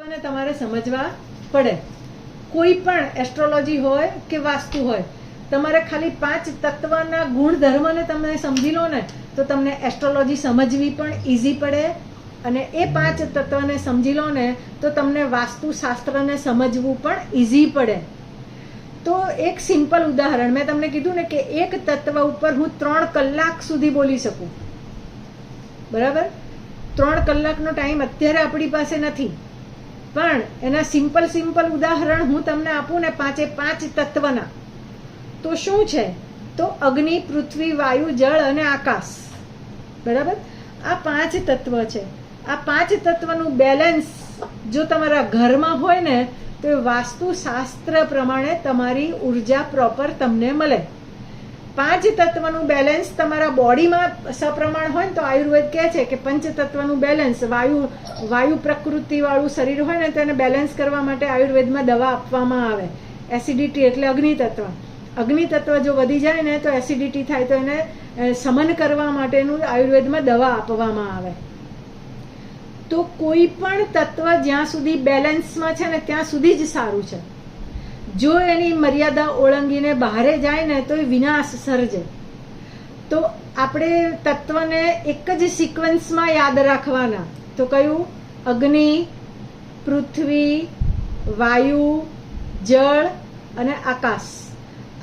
તત્વને તમારે સમજવા પડે. કોઈ પણ એસ્ટ્રોલોજી હોય કે વાસ્તુ હોય, તમારે ખાલી 5 તત્વના ગુણધર્મને તમે સમજી લો ને તો તમને એસ્ટ્રોલોજી સમજવી પણ ઇઝી પડે, અને એ 5 તત્વને સમજી લો ને તો તમને વાસ્તુશાસ્ત્રને સમજવું પણ ઇઝી પડે. તો એક સિમ્પલ ઉદાહરણ, મેં તમને કીધું ને કે એક તત્વ ઉપર હું 3 કલાક સુધી બોલી શકું, બરાબર. 3 કલાકનો ટાઈમ અત્યારે આપણી પાસે નથી, પણ એના સિમ્પલ ઉદાહરણ હું તમને આપું ને 5 તત્વના, તો શું છે? તો અગ્નિ, પૃથ્વી, વાયુ, જળ અને આકાશ, બરાબર. આ 5 તત્વ છે. આ 5 તત્વનું બેલેન્સ જો તમારા ઘરમાં હોય ને તો એ વાસ્તુશાસ્ત્ર પ્રમાણે તમારી ઉર્જા પ્રોપર તમને મળે. 5 તત્વનું બેલેન્સ તમારા બોડીમાં સપ્રમાણ હોય ને તો આયુર્વેદ કહે છે કે પંચતત્વનું બેલેન્સ, વાયુ પ્રકૃતિવાળું શરીર હોય ને તેને બેલેન્સ કરવા માટે આયુર્વેદમાં દવા આપવામાં આવે. એસિડિટી એટલે અગ્નિતત્વ. અગ્નિતત્વ જો વધી જાય ને તો એસિડિટી થાય, તો એને શમન કરવા માટેનું આયુર્વેદમાં દવા આપવામાં આવે. તો કોઈ પણ તત્વ જ્યાં સુધી બેલેન્સમાં છે ને ત્યાં સુધી જ સારું છે. જો એની મર્યાદા ઓળંગીને બહારે જાય ને તો એ વિનાશ સર્જે. તો આપણે તત્વને એક જ સિક્વન્સમાં યાદ રાખવાના. તો કયું? અગ્નિ, પૃથ્વી, વાયુ, જળ અને આકાશ.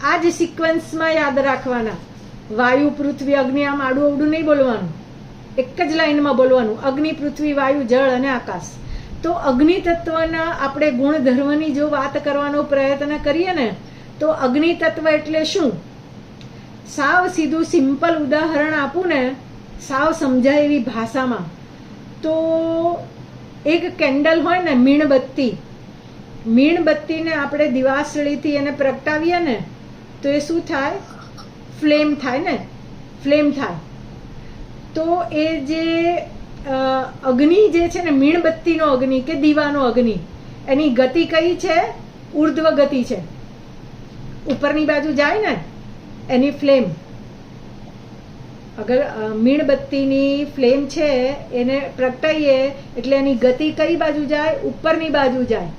આ જ સિક્વન્સમાં યાદ રાખવાના. વાયુ, પૃથ્વી, અગ્નિ આમ આડું અવડું નહીં બોલવાનું, એક જ લાઈનમાં બોલવાનું. અગ્નિ, પૃથ્વી, વાયુ, જળ અને આકાશ. તો અગ્નિ તત્વના આપણે ગુણધર્મની જો વાત કરવાનો પ્રયત્ન કરીએ ને તો અગ્નિ તત્વ એટલે શું? સાવ સીધું સિમ્પલ ઉદાહરણ આપું ને, સાવ સમજાય એવી ભાષામાં, તો એક કેન્ડલ હોય ને, મીણબત્તીને આપણે દિવાસળીથી એને પ્રગટાવીએ ને તો એ શું થાય? ફ્લેમ થાય ને, ફ્લેમ થાય. તો એ જે અગ્નિ જે છે ને, મીણબત્તીનો અગ્નિ કે દીવાનો અગ્નિ, એની ગતિ કઈ છે? ઉર્ધ્વ ગતિ છે. ઉપરની બાજુ જાય ને એની ફ્લેમ. અગર મીણબત્તીની ફ્લેમ છે એને પ્રગટાઈએ એટલે એની ગતિ કઈ બાજુ જાય? ઉપરની બાજુ જાય.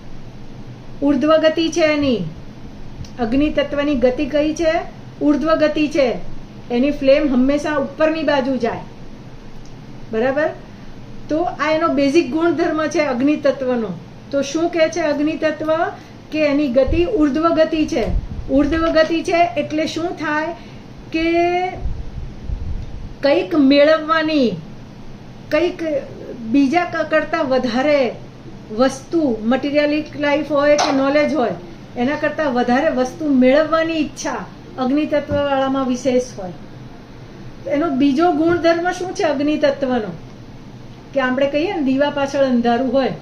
ઉર્ધ્વ ગતિ છે એની. અગ્નિ તત્વની ગતિ કઈ છે? ઉર્ધ્વ ગતિ છે. એની ફ્લેમ હંમેશા ઉપરની બાજુ જાય, બરાબર. તો આ એનો બેઝિક ગુણધર્મ છે અગ્નિ તત્વનો. તો શું કહે છે અગ્નિ તત્વ? કે એની ગતિ ઉર્ધ્વ ગતિ છે. ઉર્ધ્વ ગતિ છે એટલે શું થાય કે કંઈક મેળવવાની, કંઈક બીજા કરતાં વધારે વસ્તુ, મટીરિયલિક લાઈફ હોય કે નોલેજ હોય, એના કરતાં વધારે વસ્તુ મેળવવાની ઈચ્છા અગ્નિ તત્વવાળામાં વિશેષ હોય. એનો બીજો ગુણધર્મ શું છે અગ્નિ તત્વનો? કે આપણે કહીએ ને દીવા પાછળ અંધારું હોય.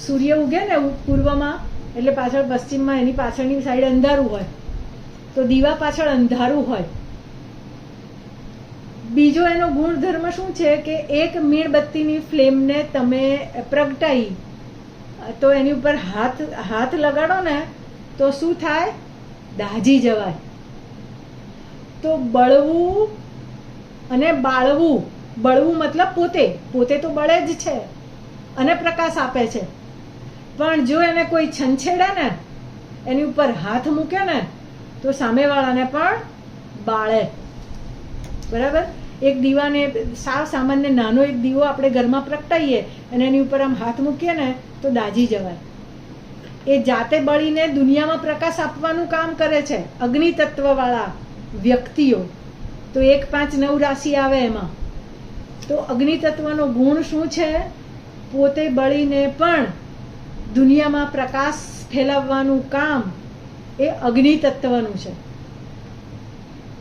સૂર્ય ઉગે ને પૂર્વમાં એટલે પાછળ પશ્ચિમમાં એની પાછળની સાઈડ અંધારું હોય, તો દીવા પાછળ અંધારું હોય. બીજો એનો ગુણધર્મ શું છે કે એક મીણબત્તીની ફ્લેમને તમે પ્રગટાઈ તો એની ઉપર હાથ લગાડો ને તો શું થાય? દાઝી જવાય. તો બળવું અને બાળવું, બળવું મતલબ પોતે તો બળે જ છે અને પ્રકાશ આપે છે, પણ જો એને કોઈ છંછેડે ને, એની ઉપર હાથ મૂકે ને તો સામેવાળાને પણ બાળે, બરાબર. એક દીવાને, સાવ સામાન્ય નાનો એક દીવો આપણે ઘરમાં પ્રગટાઈએ અને એની ઉપર આમ હાથ મૂકીએ ને તો દાઝી જવાય. એ જાતે બળીને દુનિયામાં પ્રકાશ આપવાનું કામ કરે છે અગ્નિ તત્વવાળા વ્યક્તિઓ. તો 1, 5, 9 રાશિ આવે એમાં. તો અગ્નિ તત્વનો ગુણ શું છે? પોતે બળીને પણ દુનિયામાં પ્રકાશ ફેલાવવાનું કામ એ અગ્નિ તત્વનું છે.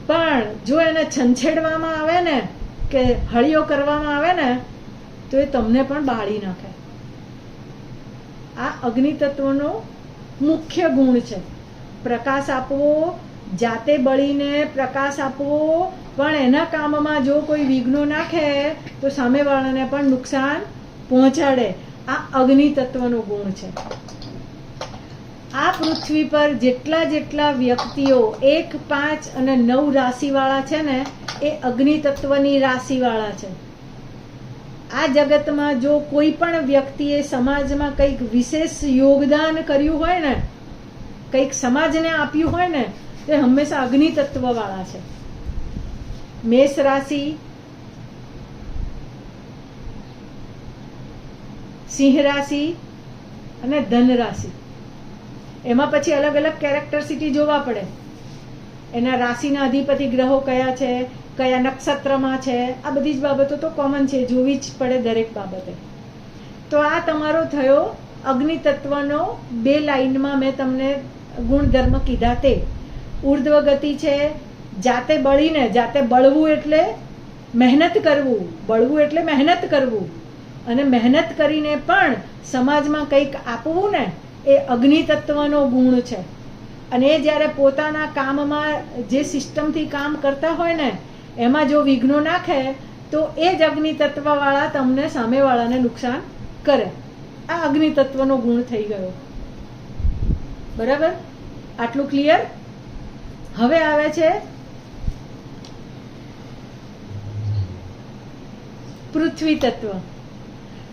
પણ જો એને છંછેડવામાં આવે ને, કે હળિયો કરવામાં આવે ને તો એ તમને પણ બાળી નાખે. આ અગ્નિ તત્વનો મુખ્ય ગુણ છે. પ્રકાશ આપવો, જાતે બળીને પ્રકાશ આપવો, પણ એના કામમાં જો કોઈ વિઘ્નો નાખે તો સામેવાળાને પણ નુકસાન પહોંચાડે. આ અગ્નિ તત્વનો ગુણ છે. આ પૃથ્વી પર જેટલા વ્યક્તિઓ 1, 5 અને 9 રાશિવાળા છે ને એ અગ્નિ તત્વની રાશિવાળા છે. આ જગતમાં જો કોઈ પણ વ્યક્તિએ સમાજમાં કંઈક વિશેષ યોગદાન કર્યું હોય ને, કંઈક સમાજને આપ્યું હોય ને, તે હંમેશા અગ્નિ તત્વ વાળા છે. મેષ રાશિ, સિંહ રાશિ અને ધન રાશિ, એમાં પછી અલગ અલગ કેરેક્ટરિસ્ટિક જોવા પડે. એના રાશિના અધિપતિ ગ્રહો કયા છે, કયા નક્ષત્રમાં છે, આ બધી જ બાબતો તો કોમન છે, જોવી જ પડે દરેક બાબતે. તો આ તમારો થયો અગ્નિ તત્વનો 2 લાઈનમાં મેં તમને ગુણધર્મ કીધા. તે ઉર્ધ્વ ગતિ છે, જાતે બળીને, જાતે બળવું એટલે મહેનત કરવું, બળવું એટલે મહેનત કરવું, અને મહેનત કરીને પણ સમાજમાં કંઈક આપવું ને, એ અગ્નિ તત્વનો ગુણ છે. અને એ જ્યારે પોતાના કામમાં જે સિસ્ટમથી કામ કરતા હોય ને, એમાં જો વિઘ્નો નાખે તો એ જ અગ્નિ તત્વવાળા તમને સામેવાળાને નુકસાન કરે. આ અગ્નિ તત્વનો ગુણ થઈ ગયો. બરાબર? આટલું ક્લિયર? હવે આવે છે પૃથ્વી તત્વ.